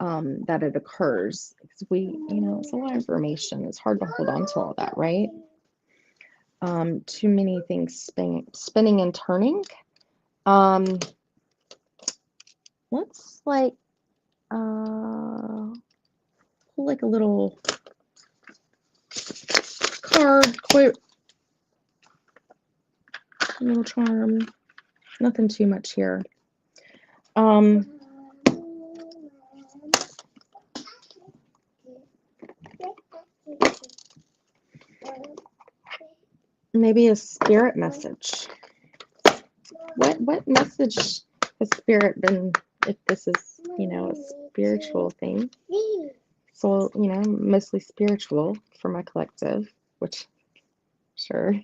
that it occurs, because it's a lot of information. It's hard to hold on to all that, right? Too many things spinning and turning. Let's pull a little card quote, a little charm. Nothing too much here. Maybe a spirit message. What message has spirit been, if this is, a spiritual thing? So, mostly spiritual for my collective, which, sure.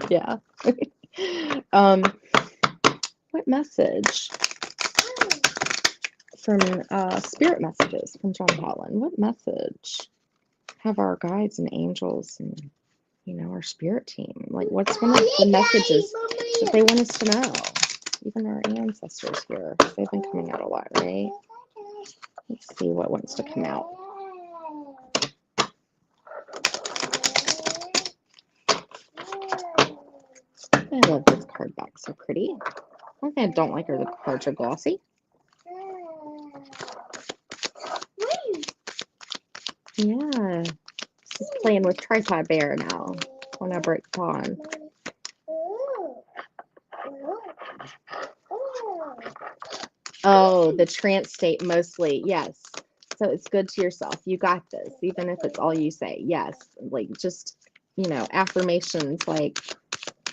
Yeah. What message? from spirit messages from John Holland. What message have our guides and angels and, you know, our spirit team? Like, what's one of the messages that they want us to know? Even our ancestors here, they've been coming out a lot, right? Let's see what wants to come out. I love this card back, so pretty. One thing I don't like are the cards are glossy. Yeah, just playing with tripod bear now whenever it's on. Oh, the trance state mostly, yes. So it's good to yourself. You got this, even if it's all you say. Yes, like just, you know, affirmations like,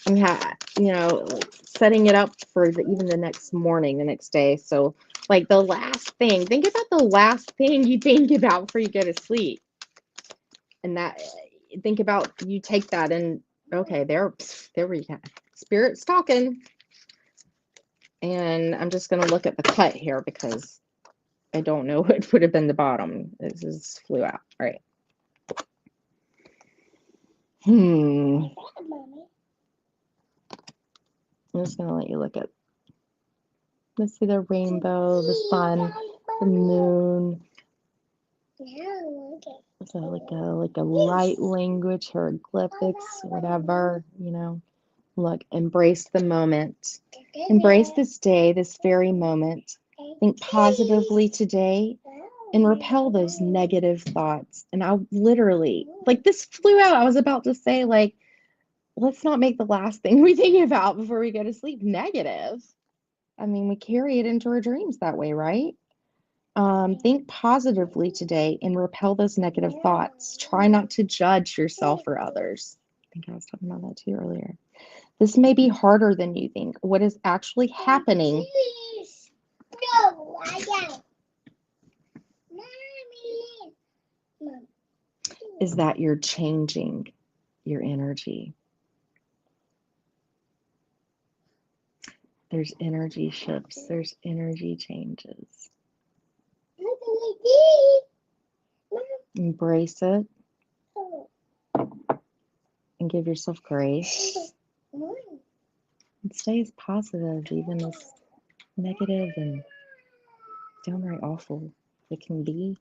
you know, like setting it up for even the next morning, the next day. So like the last thing, think about the last thing you think about before you go to sleep. And that, think about, you take that and, okay, there we go. Spirit's talking. And I'm just going to look at the cut here because I don't know what would have been the bottom. This just flew out. All right. I'm just going to let you look at, let's see the rainbow, the sun, the moon. So like a light language, hieroglyphics, whatever, you know. Look, embrace the moment. Embrace this day, this very moment. Think positively today and repel those negative thoughts. And I literally, like, this flew out. I was about to say, like, let's not make the last thing we think about before we go to sleep negative. I mean, we carry it into our dreams that way, right? Think positively today and repel those negative thoughts. Try not to judge yourself or others. I think I was talking about that too earlier. This may be harder than you think. What is actually happening is that you're changing your energy. There's energy shifts. There's energy changes. Embrace it and give yourself grace. And stay as positive, even as negative and downright awful it can be.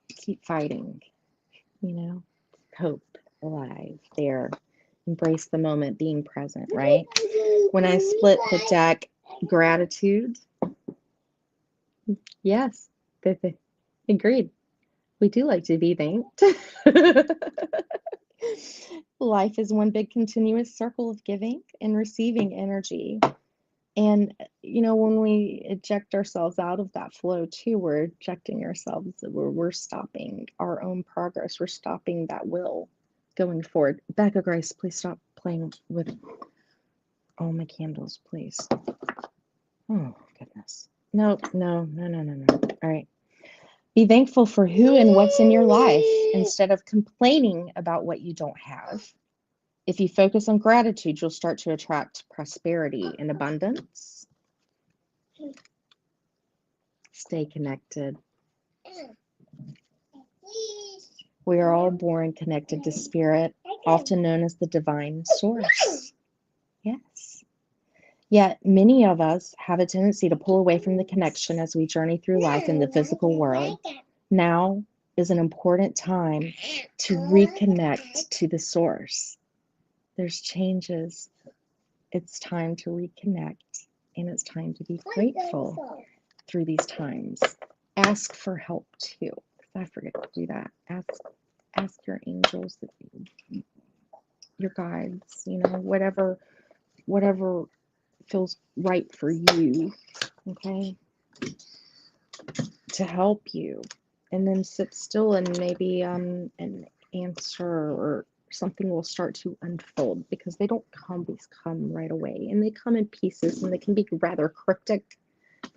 Keep fighting, you know, hope alive there. Embrace the moment, being present, right? When I split the deck, gratitude. Yes, agreed. We do like to be thanked. Life is one big continuous circle of giving and receiving energy. And, you know, when we eject ourselves out of that flow too, we're ejecting ourselves, we're stopping our own progress. We're stopping that will going forward. Becca Grace, please stop playing with all my candles, please. Oh, goodness. No. All right. Be thankful for who and what's in your life instead of complaining about what you don't have. If you focus on gratitude, you'll start to attract prosperity and abundance. Stay connected. We are all born connected to spirit, often known as the divine source. Yes. Yet many of us have a tendency to pull away from the connection as we journey through life in the physical world. Now is an important time to reconnect to the source. There's changes. It's time to reconnect, and it's time to be grateful through these times. Ask for help too, because I forget to do that. Ask your angels, your guides, you know, whatever feels right for you, okay, to help you. And then sit still and maybe an answer or something will start to unfold, because they don't always come right away, and they come in pieces and they can be rather cryptic.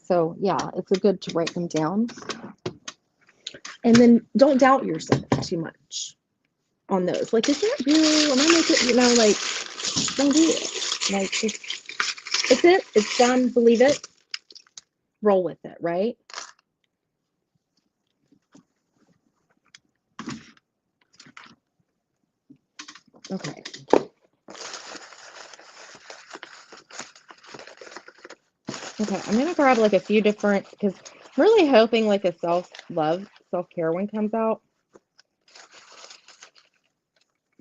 So yeah, it's good to write them down. And then don't doubt yourself too much on those. Like, is that real? Am I making, you know, like, don't do it. Like, it's it. It's done. Believe it. Roll with it, right? Okay. Okay, I'm gonna grab like a few different, because I'm really hoping like a self-love, self-care one comes out.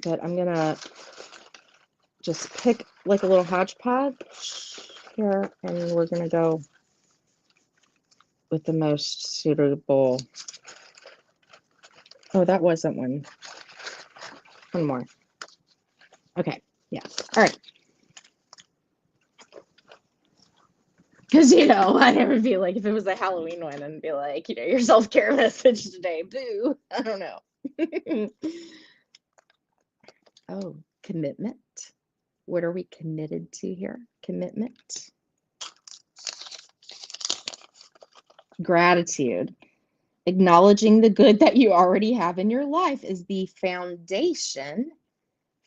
But I'm gonna just pick like a little hodgepodge here, and we're gonna go with the most suitable. Oh, that wasn't one. One more. Okay, yeah. All right. Because, I never feel like if it was a Halloween one and be like, your self-care message today, boo. I don't know. Oh, commitment. What are we committed to here? Commitment. Gratitude. Acknowledging the good that you already have in your life is the foundation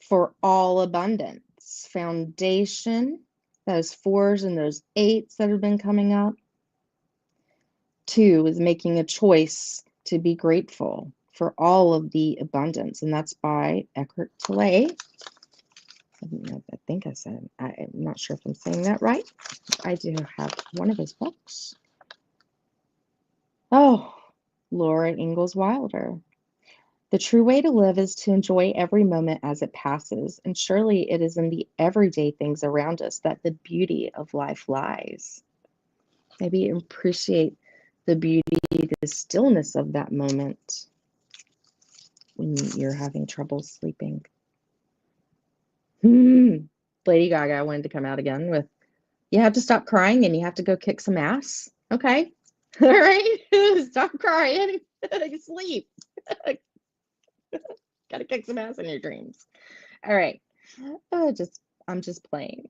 for all abundance. Foundation, those 4s and those 8s that have been coming up. 2 is making a choice to be grateful for all of the abundance, and that's by Eckhart Tolle. I think I said, I'm not sure if I'm saying that right. I do have one of his books. Oh, Laura Ingalls Wilder. The true way to live is to enjoy every moment as it passes, and surely it is in the everyday things around us that the beauty of life lies. Maybe appreciate the beauty, the stillness of that moment when you're having trouble sleeping. Lady Gaga wanted to come out again with, you have to stop crying and you have to go kick some ass. Okay. All right. Stop crying. Sleep. Gotta kick some ass in your dreams. All right. I'm just playing.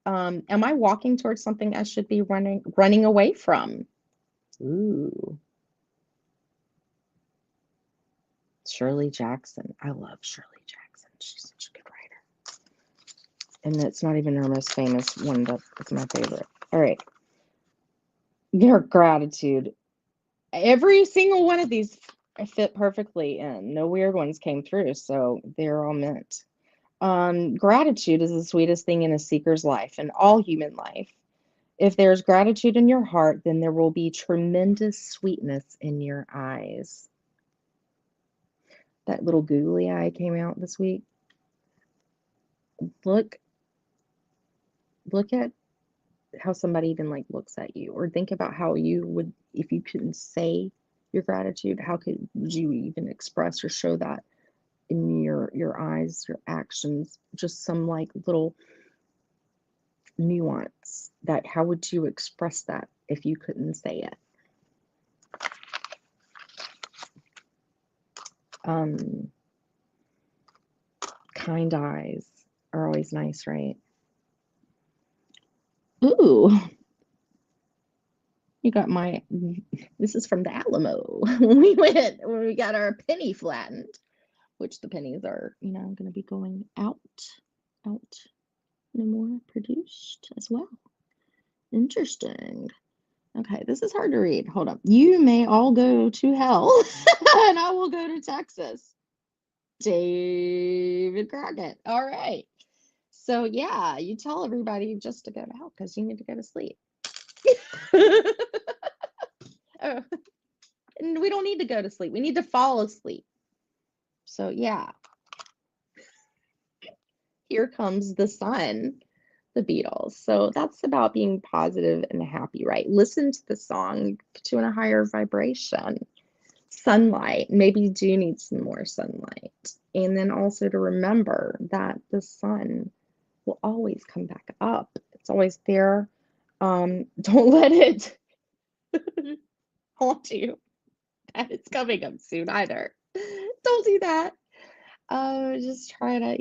Am I walking towards something I should be running away from? Ooh. Shirley Jackson. I love Shirley Jackson. She's such a good writer. And it's not even her most famous one, but it's my favorite. All right. Your gratitude. Every single one of these fit perfectly in. No weird ones came through, so they're all meant. Gratitude is the sweetest thing in a seeker's life, in all human life. If there's gratitude in your heart, then there will be tremendous sweetness in your eyes. That little googly eye came out this week. Look at how somebody even like looks at you, or think about how you would, if you couldn't say your gratitude, how could you even express or show that in your eyes, your actions, just some like little nuance, that how would you express that if you couldn't say it? Kind eyes are always nice, right? Ooh, you got this is from the Alamo. When we got our penny flattened, which the pennies are, going to be going out, no more produced as well. Interesting. Okay, this is hard to read. Hold up. You may all go to hell, and I will go to Texas. David Crockett. All right. So yeah, you tell everybody just to go to hell because you need to go to sleep. Oh, and we don't need to go to sleep. We need to fall asleep. So yeah. Here Comes the Sun, the Beatles. So that's about being positive and happy, right? Listen to the song, put you in a higher vibration. Sunlight, maybe you do need some more sunlight. And then also to remember that the sun will always come back up. It's always there. Don't let it haunt you that it's coming up soon either. Don't do that. Just try to,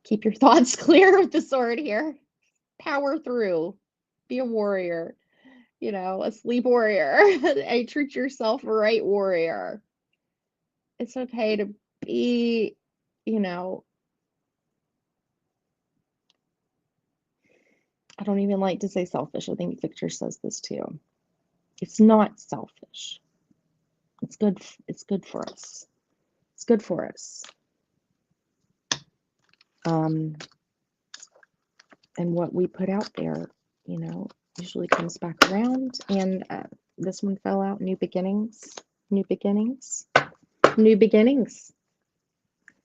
keep your thoughts clear with the sword here. Power through. Be a warrior. A sleep warrior. A treat yourself right warrior. It's okay to be, I don't even like to say selfish. I think Victor says this too. It's not selfish. It's good. It's good for us. It's good for us. And what we put out there, you know, usually comes back around. And this one fell out. New beginnings. New beginnings. New beginnings.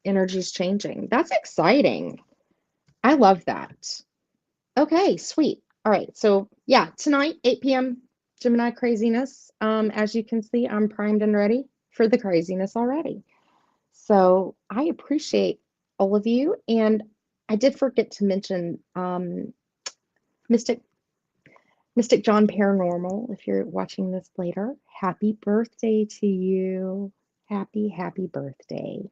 Energy's changing. That's exciting. I love that. Okay, sweet. All right. So yeah, tonight, 8 p.m. Gemini craziness. As you can see, I'm primed and ready for the craziness already. So I appreciate all of you. And I did forget to mention Mystic John Paranormal, if you're watching this later. Happy birthday to you. Happy birthday.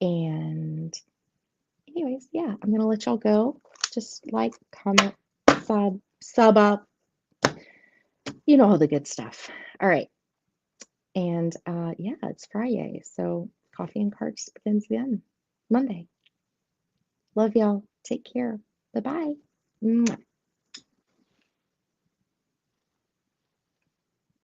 And anyways, yeah, I'm gonna let y'all go. Just like, comment, sub up. You know all the good stuff. All right. And yeah, it's FRI-YAY. So coffee and cards begins again Monday. Love y'all. Take care. Bye-bye.